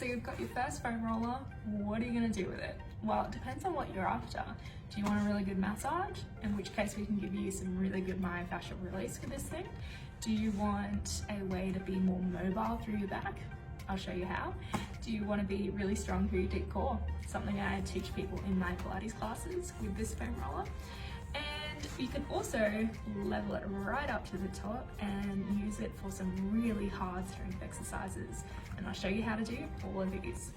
So you've got your first foam roller, what are you going to do with it? Well, it depends on what you're after. Do you want a really good massage? In which case we can give you some really good myofascial release with this thing. Do you want a way to be more mobile through your back? I'll show you how. Do you want to be really strong through your deep core? Something I teach people in my Pilates classes with this foam roller. And you can also level it right up to the top and use it for some really hard strength exercises. And I'll show you how to do all of these.